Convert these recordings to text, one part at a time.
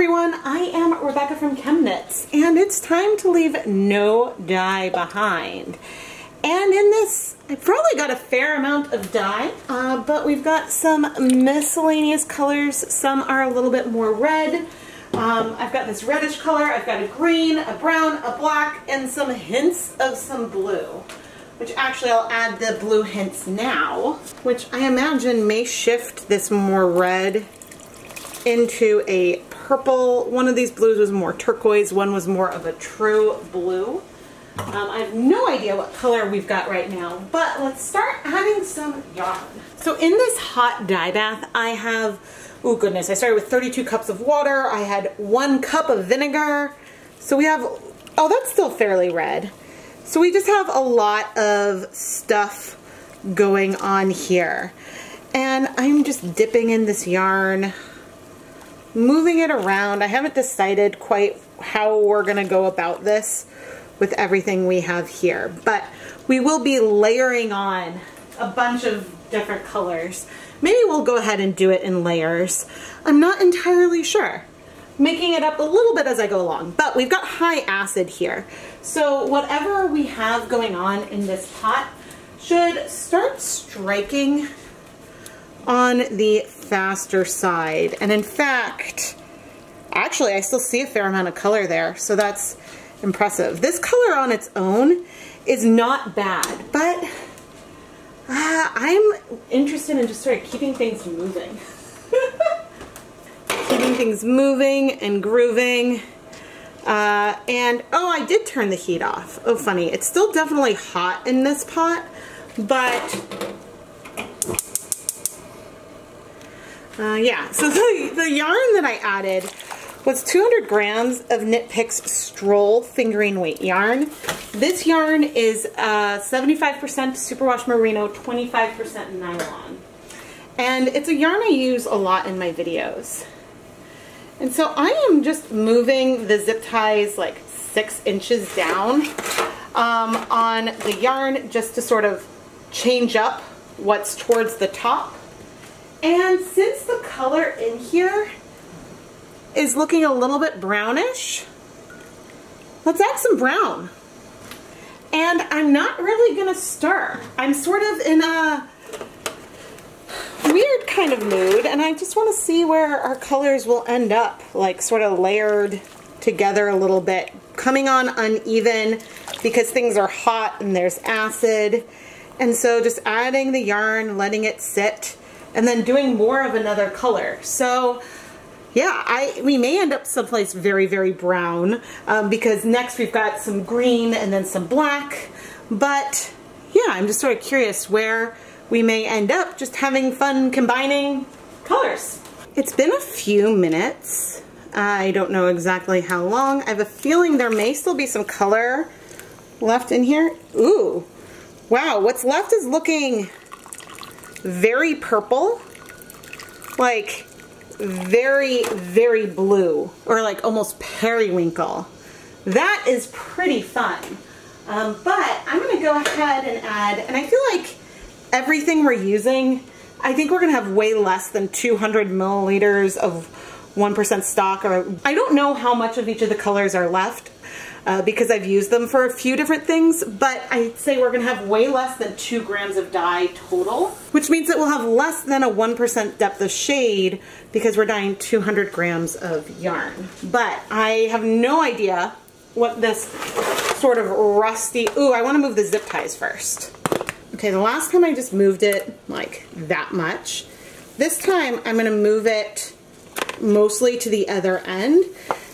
everyone, I am Rebecca from ChemKnits, and it's time to leave no dye behind. And in this, I probably got a fair amount of dye, but we've got some miscellaneous colors. Some are a little bit more red. I've got this reddish color, I've got a green, a brown, a black, and some hints of some blue. Which actually I'll add the blue hints now, which I imagine may shift this more red into a purple. One of these blues was more turquoise, one was more of a true blue. I have no idea what color we've got right now, but let's start adding some yarn. So in this hot dye bath, I have, oh goodness, I started with 32 cups of water. I had 1 cup of vinegar. So we have, oh, that's still fairly red. So we just have a lot of stuff going on here. And I'm just dipping in this yarn, moving it around. I haven't decided quite how we're gonna go about this with everything we have here, but we will be layering on a bunch of different colors. Maybe we'll go ahead and do it in layers. I'm not entirely sure. Making it up a little bit as I go along, but we've got high acid here. So whatever we have going on in this pot should start striking on the faster side. And in fact, actually I still see a fair amount of color there, so that's impressive. This color on its own is not bad, but I'm interested in just sort of keeping things moving. Keeping things moving and grooving. And, oh, I did turn the heat off. Oh, funny. It's still definitely hot in this pot, but yeah, so the yarn that I added was 200 grams of Knit Picks Stroll fingering weight yarn. This yarn is 75% superwash merino, 25% nylon. And it's a yarn I use a lot in my videos. And so I am just moving the zip ties like 6 inches down on the yarn just to sort of change up what's towards the top. And since the color in here is looking a little bit brownish, let's add some brown. And I'm not really gonna stir. I'm sort of in a weird kind of mood, and I just want to see where our colors will end up, like sort of layered together a little bit, coming on uneven because things are hot and there's acid. And so just adding the yarn, letting it sit, and then doing more of another color. So yeah, we may end up someplace very, very brown because next we've got some green and then some black. But yeah, I'm just sort of curious where we may end up just having fun combining colors. It's been a few minutes. I don't know exactly how long. I have a feeling there may still be some color left in here. Ooh, wow, what's left is looking very purple, like very, very blue, or like almost periwinkle. That is pretty fun. But I'm gonna go ahead and add, and I feel like everything we're using, I think we're gonna have way less than 200 milliliters of 1% stock, or I don't know how much of each of the colors are left because I've used them for a few different things, but I'd say we're gonna have way less than 2 grams of dye total, which means that we'll have less than a 1% depth of shade because we're dyeing 200 grams of yarn. But I have no idea what this sort of rusty, ooh, I wanna move the zip ties first. Okay, the last time I just moved it like that much. This time I'm gonna move it mostly to the other end,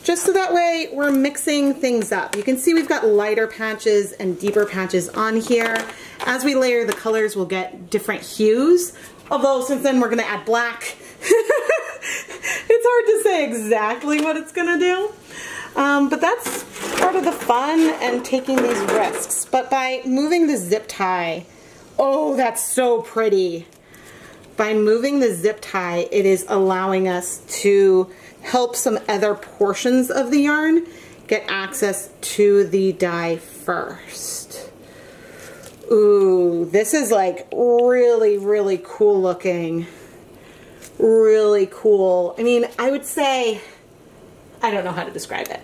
just so that way we're mixing things up. You can see we've got lighter patches and deeper patches on here. As we layer the colors, we'll get different hues. Although since then we're gonna add black, it's hard to say exactly what it's gonna do. But that's part of the fun and taking these risks. But by moving the zip tie, oh, that's so pretty. By moving the zip tie, it is allowing us to help some other portions of the yarn get access to the dye first. Ooh, this is like really, really cool looking. Really cool. I mean, I would say I don't know how to describe it.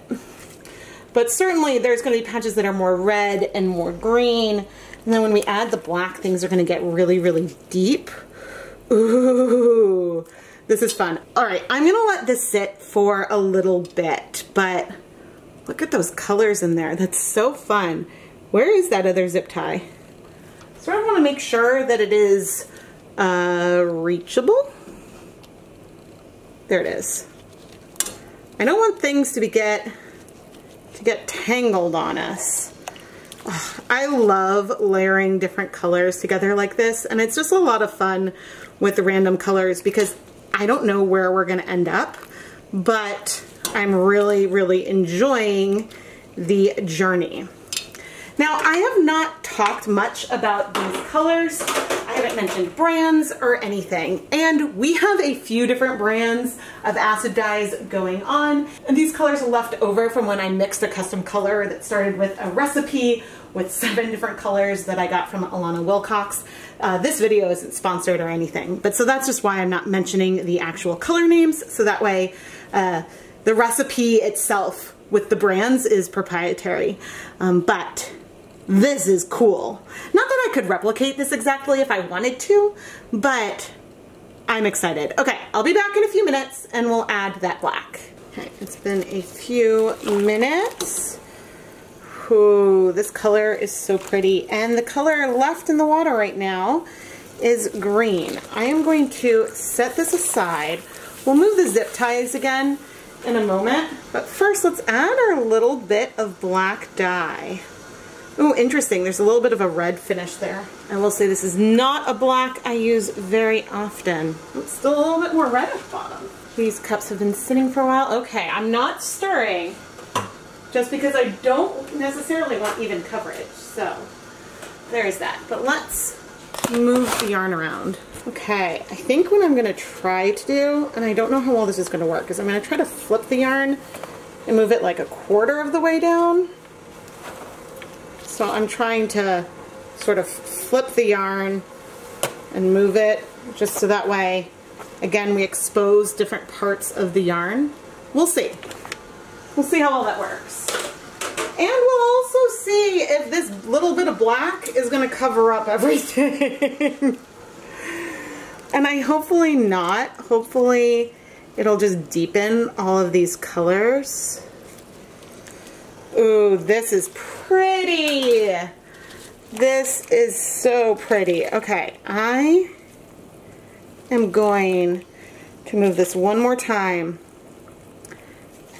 But certainly there's going to be patches that are more red and more green. And then when we add the black, things are going to get really, really deep. Ooh, this is fun. All right, I'm going to let this sit for a little bit, but look at those colors in there. That's so fun. Where is that other zip tie? Sort of want to make sure that it is reachable. There it is. I don't want things to get tangled on us. Ugh, I love layering different colors together like this, and it's just a lot of fun with the random colors because I don't know where we're going to end up, but I'm really, really enjoying the journey. Now, I have not talked much about these colors. I haven't mentioned brands or anything. And we have a few different brands of acid dyes going on. And these colors are left over from when I mixed a custom color that started with a recipe with 7 different colors that I got from Alana Wilcox. This video isn't sponsored or anything, but so that's just why I'm not mentioning the actual color names. So that way the recipe itself with the brands is proprietary. But this is cool. Not that I could replicate this exactly if I wanted to, but I'm excited. Okay, I'll be back in a few minutes and we'll add that black. Okay, it's been a few minutes. Ooh, this color is so pretty. And the color left in the water right now is green. I am going to set this aside. We'll move the zip ties again in a moment, but first let's add our little bit of black dye. Oh, interesting. There's a little bit of a red finish there. I will say this is not a black I use very often. It's still a little bit more red at the bottom. These cups have been sitting for a while. Okay, I'm not stirring just because I don't necessarily want even coverage. So there's that. But let's move the yarn around. Okay, I think what I'm going to try to do, and I don't know how well this is going to work, is I'm going to try to flip the yarn and move it like a quarter of the way down. So I'm trying to sort of flip the yarn and move it just so that way, again, we expose different parts of the yarn. We'll see. We'll see how well that works. And we'll also see if this little bit of black is going to cover up everything. And hopefully not. Hopefully it'll just deepen all of these colors. Ooh, this is pretty. This is so pretty. Okay, I am going to move this one more time.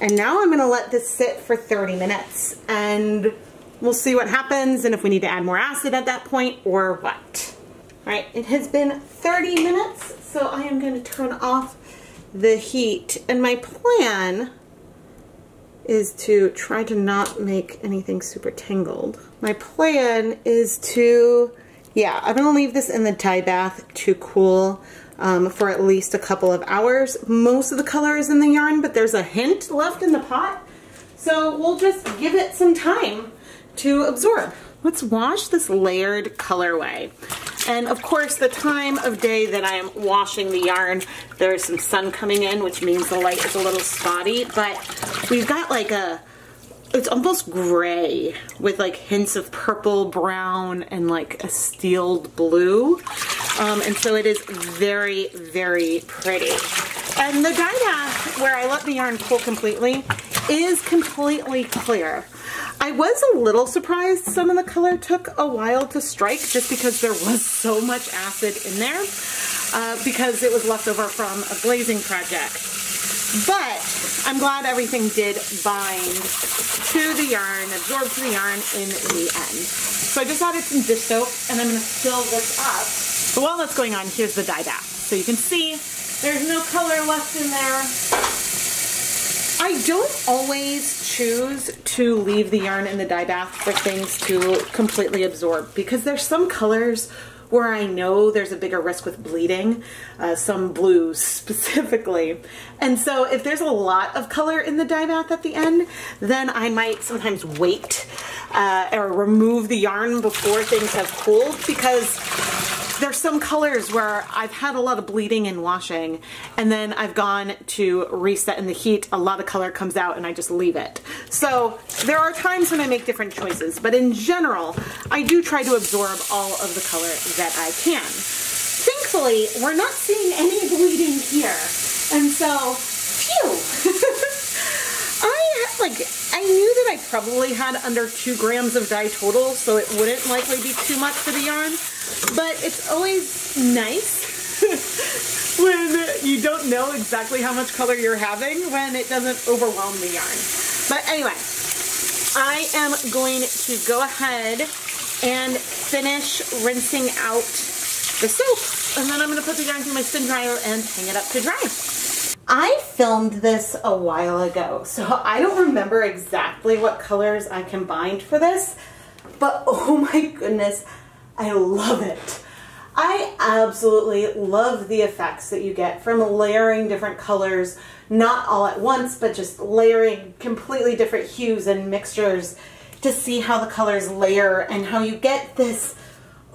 And now I'm going to let this sit for 30 minutes and we'll see what happens and if we need to add more acid at that point or what. All right, it has been 30 minutes, so I am going to turn off the heat. And my plan is to try to not make anything super tangled. My plan is to, I'm gonna leave this in the Dyebath to cool for at least a couple of hours. Most of the color is in the yarn, but there's a hint left in the pot. So we'll just give it some time to absorb. Let's wash this layered colorway. And of course, the time of day that I am washing the yarn, there's some sun coming in, which means the light is a little spotty, but we've got like it's almost gray with like hints of purple, brown, and like a steeled blue. And so it is very, very pretty. And the Dyebath, where I let the yarn cool completely, is completely clear. I was a little surprised some of the color took a while to strike just because there was so much acid in there because it was left over from a glazing project. But I'm glad everything did bind to the yarn, absorb to the yarn in the end. So I just added some dish soap and I'm going to fill this up. But while that's going on, here's the Dyebath. So you can see there's no color left in there. I don't always choose to leave the yarn in the Dyebath for things to completely absorb because there's some colors where I know there's a bigger risk with bleeding, some blues specifically. And so if there's a lot of color in the Dyebath at the end, then I might sometimes wait or remove the yarn before things have cooled because there's some colors where I've had a lot of bleeding and washing, and then I've gone to reset in the heat, a lot of color comes out and I just leave it. So there are times when I make different choices, but in general, I do try to absorb all of the color that I can. Thankfully, we're not seeing any bleeding here, and so, phew! I knew that I probably had under 2 grams of dye total, so it wouldn't likely be too much for the yarn, but it's always nice when you don't know exactly how much color you're having, when it doesn't overwhelm the yarn. But anyway, I am going to go ahead and finish rinsing out the soap, and then I'm going to put the yarn through my spin dryer and hang it up to dry. I filmed this a while ago, so I don't remember exactly what colors I combined for this, but oh my goodness, I love it. I absolutely love the effects that you get from layering different colors, not all at once, but just layering completely different hues and mixtures to see how the colors layer and how you get this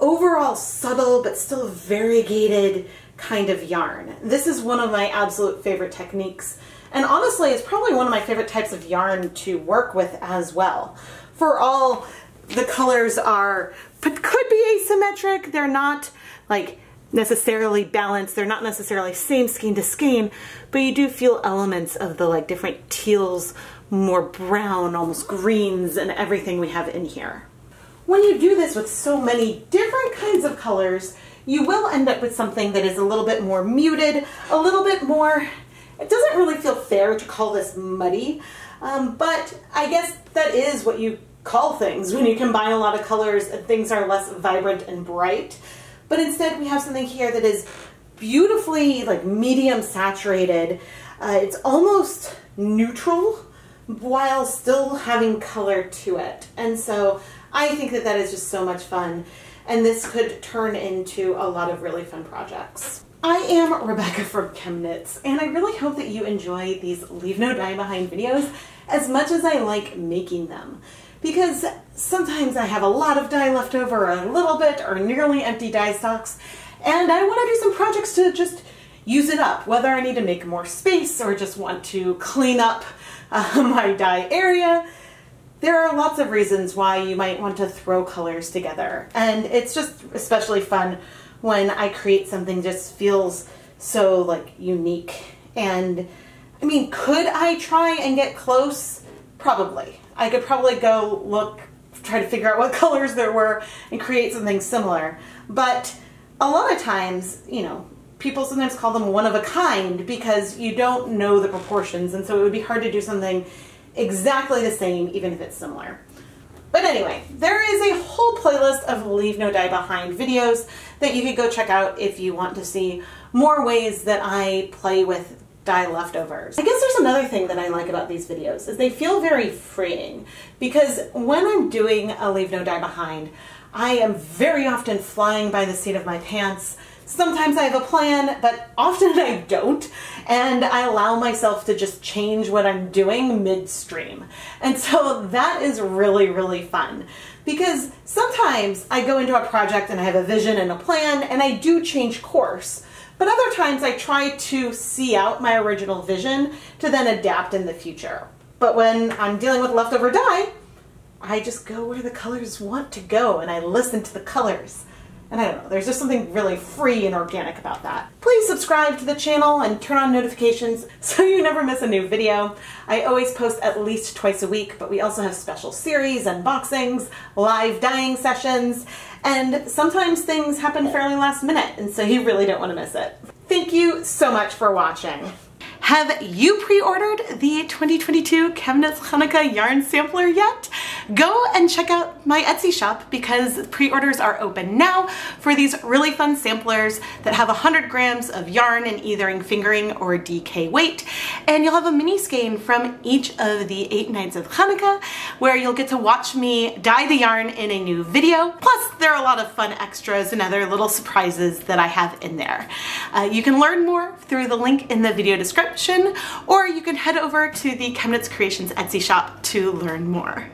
overall subtle but still variegated kind of yarn. This is one of my absolute favorite techniques, and honestly it's probably one of my favorite types of yarn to work with as well. For all the colors could be asymmetric, they're not like necessarily balanced, they're not necessarily same skein to skein, but you do feel elements of the like different teals, more brown, almost greens, and everything we have in here. When you do this with so many different kinds of colors, you will end up with something that is a little bit more muted, a little bit more, it doesn't really feel fair to call this muddy, but I guess that is what you call things when you combine a lot of colors and things are less vibrant and bright. But instead we have something here that is beautifully like medium saturated. It's almost neutral while still having color to it. And so I think that that is just so much fun. And this could turn into a lot of really fun projects. I am Rebecca from ChemKnits, and I really hope that you enjoy these Leave No Dye Behind videos as much as I like making them. Because sometimes I have a lot of dye left over, a little bit, or nearly empty dye stocks, and I want to do some projects to just use it up, whether I need to make more space or just want to clean up my dye area. There are lots of reasons why you might want to throw colors together, and it's just especially fun when I create something that just feels so like unique. And I mean, could I try and get close? Probably. I could probably go look, try to figure out what colors there were and create something similar. But a lot of times, you know, people sometimes call them one of a kind because you don't know the proportions, and so it would be hard to do something exactly the same even if it's similar. But anyway, there is a whole playlist of Leave No Dye Behind videos that you could go check out if you want to see more ways that I play with dye leftovers. I guess there's another thing that I like about these videos is they feel very freeing, because when I'm doing a Leave No Dye Behind, I am very often flying by the seat of my pants. Sometimes I have a plan, but often I don't, and I allow myself to just change what I'm doing midstream. And so that is really, really fun, because sometimes I go into a project and I have a vision and a plan, and I do change course. But other times I try to see out my original vision to then adapt in the future. But when I'm dealing with leftover dye, I just go where the colors want to go, and I listen to the colors. And I don't know, there's just something really free and organic about that. Please subscribe to the channel and turn on notifications so you never miss a new video. I always post at least twice a week, but we also have special series, unboxings, live dyeing sessions, and sometimes things happen fairly last minute, and so you really don't want to miss it. Thank you so much for watching. Have you pre-ordered the 2022 ChemKnits Hanukkah yarn sampler yet? Go and check out my Etsy shop, because pre-orders are open now for these really fun samplers that have 100 grams of yarn in either fingering or DK weight. And you'll have a mini skein from each of the 8 nights of Hanukkah, where you'll get to watch me dye the yarn in a new video. Plus, there are a lot of fun extras and other little surprises that I have in there. You can learn more through the link in the video description, or you can head over to the ChemKnits Creations Etsy shop to learn more.